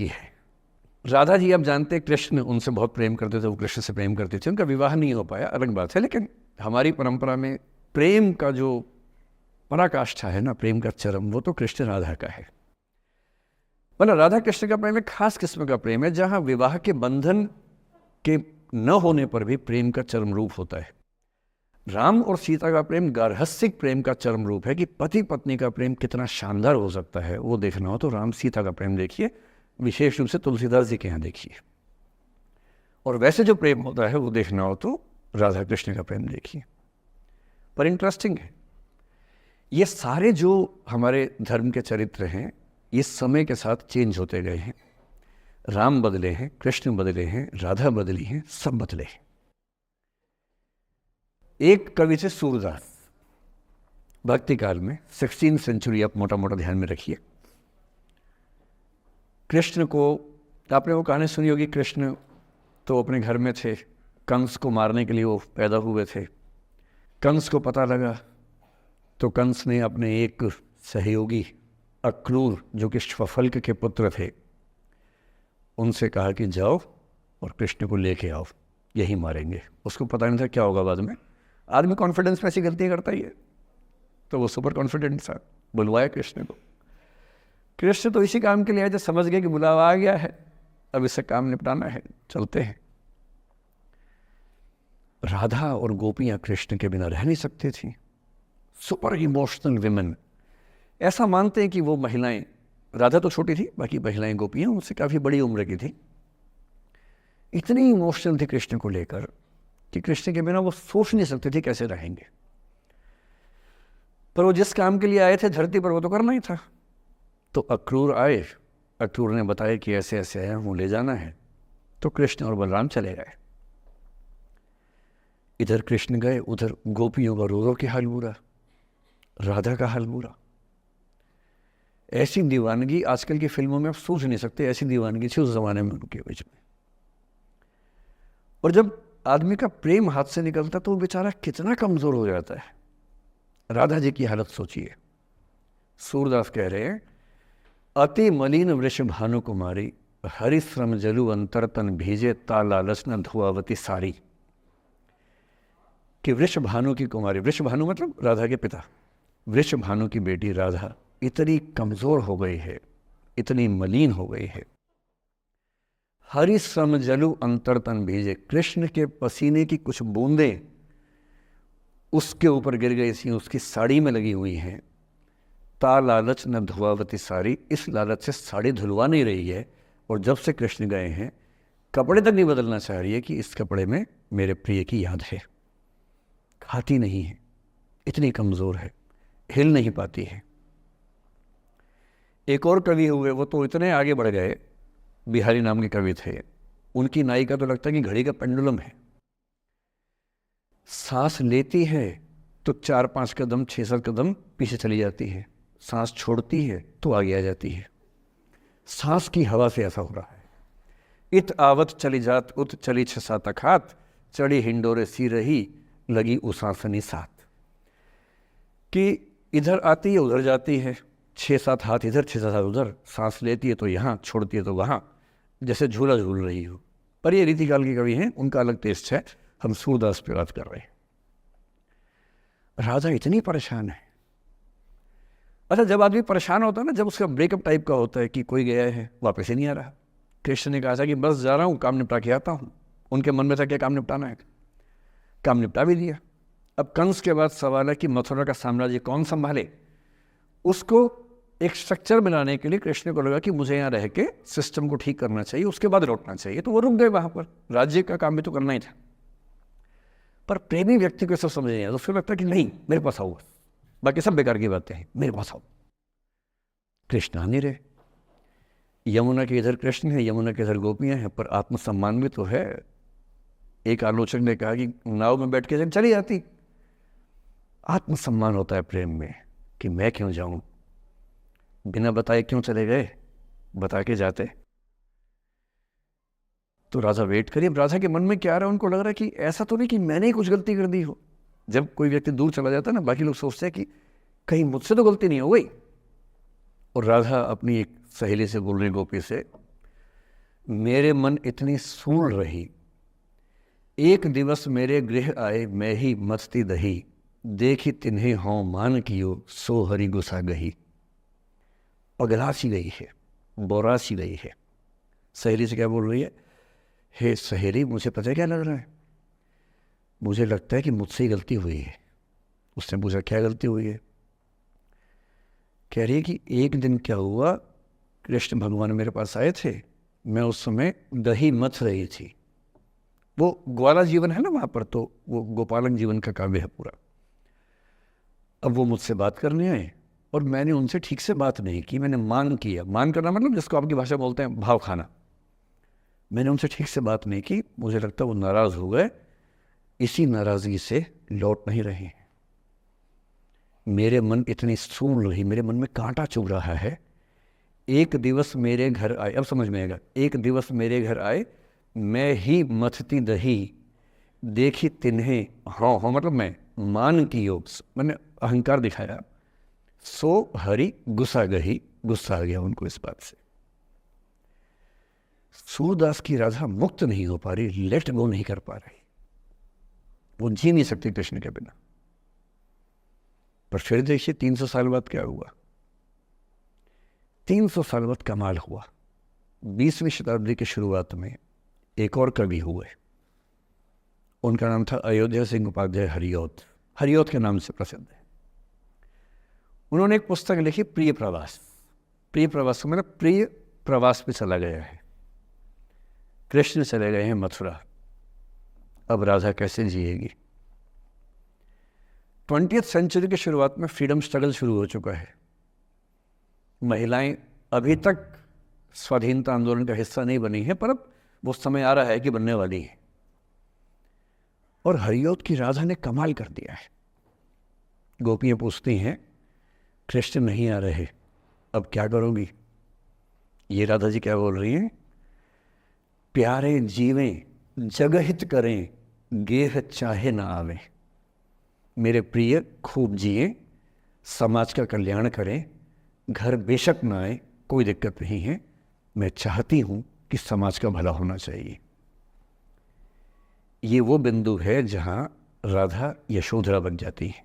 की है। राधा जी आप जानते हैं कृष्ण उनसे बहुत प्रेम करते थे, वो कृष्ण से प्रेम करते थे, उनका विवाह नहीं हो पाया, अलग बात है। लेकिन हमारी परंपरा में प्रेम का जो पराकाष्ठा है ना, प्रेम का चरम, वो तो कृष्ण राधा का है। मतलब राधा कृष्ण का प्रेम एक खास किस्म का प्रेम है, जहाँ विवाह के बंधन के न होने पर भी प्रेम का चरम रूप होता है। राम और सीता का प्रेम गार्हस्थ्यिक प्रेम का चरम रूप है कि पति पत्नी का प्रेम कितना शानदार हो सकता है। वो देखना हो तो राम सीता का प्रेम देखिए, विशेष रूप से तुलसीदास जी के यहाँ देखिए। और वैसे जो प्रेम होता है वो देखना हो तो राधा कृष्ण का प्रेम देखिए। पर इंटरेस्टिंग है, ये सारे जो हमारे धर्म के चरित्र हैं ये समय के साथ चेंज होते गए हैं। राम बदले हैं, कृष्ण बदले हैं, राधा बदली हैं, सब बदले हैं। एक कवि थे सूरदास, भक्ति काल में 16वीं सेंचुरी, आप मोटा मोटा ध्यान में रखिए। कृष्ण को, आपने वो कहानी सुनी होगी, कृष्ण तो अपने घर में थे, कंस को मारने के लिए वो पैदा हुए थे। कंस को पता लगा तो कंस ने अपने एक सहयोगी अक्रूर, जो कि श्वफल्क के पुत्र थे, उनसे कहा कि जाओ और कृष्ण को लेके आओ, यही मारेंगे। उसको पता नहीं था क्या होगा बाद में। आदमी कॉन्फिडेंस में ऐसी गलतियाँ करता ही है, तो वो सुपर कॉन्फिडेंट था, बुलवाया कृष्ण को। कृष्ण तो इसी काम के लिए आए थे, समझ गए कि बुलावा आ गया है, अब इससे काम निपटाना है, चलते हैं। राधा और गोपियाँ कृष्ण के बिना रह नहीं सकती थी, सुपर इमोशनल विमेन। ऐसा मानते हैं कि वो महिलाएं, राधा तो छोटी थी, बाकी महिलाएं गोपियाँ उनसे काफ़ी बड़ी उम्र की थी, इतनी इमोशनल थी कृष्ण को लेकर कि कृष्ण के बिना वो सोच नहीं सकते थे कैसे रहेंगे। पर वो जिस काम के लिए आए थे धरती पर, वो तो करना ही था। तो अक्रूर आए, अक्रूर ने बताया कि ऐसे ऐसे आया हूँ, ले जाना है। तो कृष्ण और बलराम चले गए। इधर कृष्ण गए, उधर गोपियों का रो रो के हाल बुरा, राधा का हाल बुरा। ऐसी दीवानगी आजकल की फिल्मों में आप सोच नहीं सकते, ऐसी दीवानगी थी उस जमाने में उनके बीच में। और जब आदमी का प्रेम हाथ से निकलता तो वो बेचारा कितना कमजोर हो जाता है। राधा जी की हालत सोचिए। सूरदास कह रहे हैं, अति मलिन वृष भानु कुमारी, हरिश्रम जलु अंतर तन भीजे, ता लालच न धुआवती सारी। कि वृष भानु की कुमारी, वृष भानु मतलब राधा के पिता, वृष भानु की बेटी राधा इतनी कमजोर हो गई है, इतनी मलिन हो गई है। हरिश्रम जलु अंतर तन भीजे, कृष्ण के पसीने की कुछ बूंदें उसके ऊपर गिर गई थी, उसकी साड़ी में लगी हुई हैं। ता लालच न धुआवती साड़ी, इस लालच से साड़ी धुलवा नहीं रही है। और जब से कृष्ण गए हैं कपड़े तक नहीं बदलना चाह रही है कि इस कपड़े में मेरे प्रिय की याद है। खाती नहीं है, इतनी कमजोर है, हिल नहीं पाती है। एक और कवि हुए, वो तो इतने आगे बढ़ गए, बिहारी नाम के कवि थे, उनकी नायिका तो लगता है कि घड़ी का पेंडुलम है। सांस लेती है तो 4-5 कदम 6-7 कदम पीछे चली जाती है, सांस छोड़ती है तो आगे आ जाती है। सांस की हवा से ऐसा हो रहा है। इत आवत चली जात उत चली 6-7 अखात, चढ़ी हिंडोरे सी रही लगी उसासनी साथ। कि इधर आती है उधर जाती है, 6-7 हाथ इधर 6-7 हाथ उधर, सांस लेती है तो यहाँ, छोड़ती है तो वहाँ, जैसे झूला झूल रही हो। पर ये रीतिकाल के कवि हैं, उनका अलग टेस्ट है, हम सूरदास पे बात कर रहे हैं। राधा इतनी परेशान है। अच्छा, जब आदमी परेशान होता है ना, जब उसका ब्रेकअप टाइप का होता है कि कोई गया है वापस ही नहीं आ रहा, कृष्ण ने कहा था कि बस जा रहा हूँ, काम निपटा के आता हूँ। उनके मन में था क्या काम निपटाना है, काम निपटा भी दिया। अब कंस के बाद सवाल है कि मथुरा का साम्राज्य कौन संभाले। उसको एक स्ट्रक्चर बनाने के लिए कृष्ण को लगा कि मुझे यहाँ रह के सिस्टम को ठीक करना चाहिए, उसके बाद लौटना चाहिए। तो वो रुक गए वहाँ पर, राज्य का काम भी तो करना ही था। पर प्रेमी व्यक्ति को सब समझ नहीं आया, तो फिर लगता कि नहीं मेरे पास आओ, बाकी सब बेकार की बातें हैं, मेरे पास आओ। कृष्ण आ नहीं रहे। यमुना के इधर कृष्ण है, यमुना के इधर गोपियाँ हैं, पर आत्मसम्मान भी तो है। एक आलोचक ने कहा कि नाव में बैठ के चली जाती। आत्मसम्मान होता है प्रेम में कि मैं क्यों जाऊं, बिना बताए क्यों चले गए, बता के जाते। तो राधा वेट करिए। राधा के मन में क्या आ रहा है, उनको लग रहा है कि ऐसा तो नहीं कि मैंने ही कुछ गलती कर दी हो। जब कोई व्यक्ति दूर चला जाता है ना, बाकी लोग सोचते हैं कि कहीं मुझसे तो गलती नहीं हो गई। और राधा अपनी एक सहेली से बोल रही, गोपी से, मेरे मन इतनी सूल रही, एक दिवस मेरे गृह आए मैं ही मस्ती दही, देखी तिन्हें हों मान कियो सो हरि गुसा गही। पगला सी गई है, बोरा सी गई है। सहेली से क्या बोल रही है? हे सहेली, मुझे पता है क्या लग रहा है, मुझे लगता है कि मुझसे ही गलती हुई है। उसने पूछा क्या गलती हुई है? कह रही है कि एक दिन क्या हुआ, कृष्ण भगवान मेरे पास आए थे, मैं उस समय दही मथ रही थी। वो ग्वाला जीवन है ना वहाँ पर, तो वो गोपालन जीवन का काव्य है पूरा। अब वो मुझसे बात करने आए और मैंने उनसे ठीक से बात नहीं की, मैंने मान किया। मान करना मतलब जिसको आपकी भाषा बोलते हैं भाव खाना। मैंने उनसे ठीक से बात नहीं की, मुझे लगता है वो नाराज़ हो गए, इसी नाराज़गी से लौट नहीं रहे। मेरे मन इतनी सून रही, मेरे मन में कांटा चुभ रहा है। एक दिवस मेरे घर आए, अब समझ में आएगा, एक दिवस मेरे घर आए मैं ही मथती दही, देखी तिन्हें हाँ हाँ मतलब मैं मान की योग, मैंने अहंकार दिखाया, सो हरि गुस्सा गही, गुस्सा आ गया उनको इस बात से। सूरदास की राधा मुक्त नहीं हो पा रही, लेट गो नहीं कर पा रही, वो जी नहीं सकती कृष्ण के बिना। पर फिर देखिए 300 साल बाद क्या हुआ। 300 साल बाद कमाल हुआ। 20वीं शताब्दी की शुरुआत में एक और कवि हुए, उनका नाम था अयोध्या सिंह उपाध्याय हरिऔध। हरिऔध के नाम से प्रसिद्ध है। उन्होंने एक पुस्तक लिखी प्रिय प्रवास। प्रिय प्रवास मतलब प्रिय प्रवास पे चला गया है, कृष्ण चले गए हैं मथुरा, अब राधा कैसे जिएगी। 20th सेंचुरी की शुरुआत में फ्रीडम स्ट्रगल शुरू हो चुका है। महिलाएं अभी तक स्वाधीनता आंदोलन का हिस्सा नहीं बनी है, पर अब वो समय आ रहा है कि बनने वाली है। और हरिऔध की राधा ने कमाल कर दिया है। गोपियां पूछती हैं कृष्ण नहीं आ रहे, अब क्या करोगी? ये राधा जी क्या बोल रही हैं? प्यारे जीवें जगहित करें, गेह चाहे ना आवे। मेरे प्रिय खूब जिए, समाज का कल्याण करें, घर बेशक ना आए, कोई दिक्कत नहीं है, मैं चाहती हूँ कि समाज का भला होना चाहिए। ये वो बिंदु है जहाँ राधा यशोधरा बन जाती है।